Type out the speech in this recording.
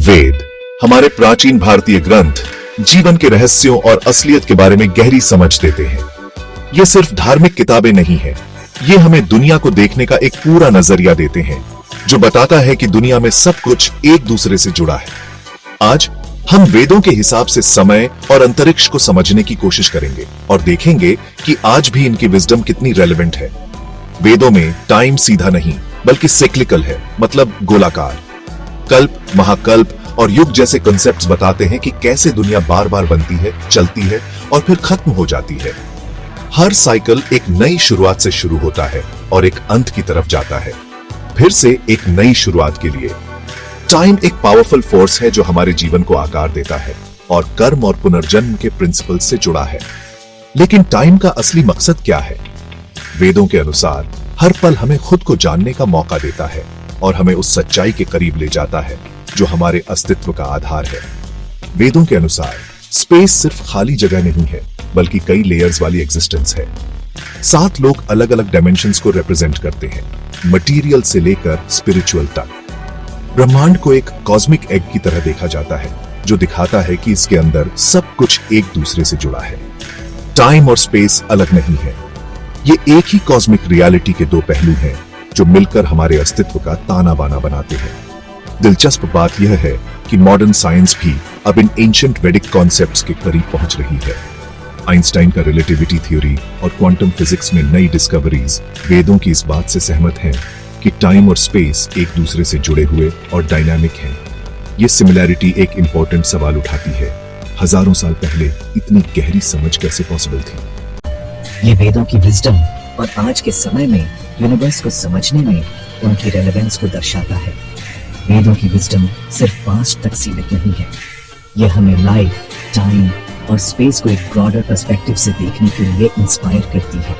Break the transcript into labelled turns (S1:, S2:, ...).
S1: वेद हमारे प्राचीन भारतीय ग्रंथ जीवन के रहस्यों और असलियत के बारे में गहरी समझ देते हैं। ये सिर्फ धार्मिक किताबें नहीं हैं, ये हमें दुनिया को देखने का एक पूरा नजरिया देते हैं जो बताता है कि दुनिया में सब कुछ एक दूसरे से जुड़ा है। आज हम वेदों के हिसाब से समय और अंतरिक्ष को समझने की कोशिश करेंगे और देखेंगे कि आज भी इनकी विजडम कितनी रेलेवेंट है। वेदों में टाइम सीधा नहीं बल्कि साइक्लिकल है, मतलब गोलाकार। कल्प, महाकल्प और युग जैसे कॉन्सेप्ट्स बताते हैं कि कैसे दुनिया बार बार बनती है, चलती है और फिर खत्म हो जाती है। हर साइकिल एक नई शुरुआत से शुरू होता है और एक अंत की तरफ जाता है, फिर से एक नई शुरुआत के लिए। टाइम एक पावरफुल फोर्स है जो हमारे जीवन को आकार देता है और कर्म और पुनर्जन्म के प्रिंसिपल से जुड़ा है। लेकिन टाइम का असली मकसद क्या है? वेदों के अनुसार हर पल हमें खुद को जानने का मौका देता है और हमें उस सच्चाई के करीब ले जाता है जो हमारे अस्तित्व का आधार है। वेदों के अनुसार स्पेस सिर्फ खाली जगह नहीं है बल्कि कई लेयर्स वाली एग्जिस्टेंस है। 7 लोग अलग अलग डायमेंशंस को रिप्रेजेंट करते हैं, मटेरियल से लेकर स्पिरिचुअल तक। ब्रह्मांड को एक कॉस्मिक एग की तरह देखा जाता है जो दिखाता है कि इसके अंदर सब कुछ एक दूसरे से जुड़ा है। टाइम और स्पेस अलग नहीं है, ये एक ही कॉस्मिक रियलिटी के 2 पहलू हैं जो मिलकर हमारे अस्तित्व का ताना बाना बनाते हैं। दिलचस्प बात यह है कि मॉडर्न साइंस भी अब इन एंशिएंट वैदिक कॉन्सेप्ट्स के करीब पहुंच रही है। आइंस्टाइन का रिलेटिविटी थ्योरी और क्वांटम फिजिक्स में नई डिस्कवरीज वेदों की इस बात से सहमत हैं कि टाइम और स्पेस एक दूसरे से जुड़े हुए और डायनामिक हैं। ये सिमिलैरिटी एक इंपॉर्टेंट सवाल उठाती है, हजारों साल पहले इतनी गहरी समझ कैसे पॉसिबल थी?
S2: ये वेदों की विजडम और आज के समय में यूनिवर्स को समझने में उनकी रेलेवेंस को दर्शाता है। वेदों की विजडम सिर्फ पास्ट तक सीमित नहीं है, यह हमें लाइफ, टाइम और स्पेस को एक ब्रॉडर पर्सपेक्टिव से देखने के लिए इंस्पायर करती है।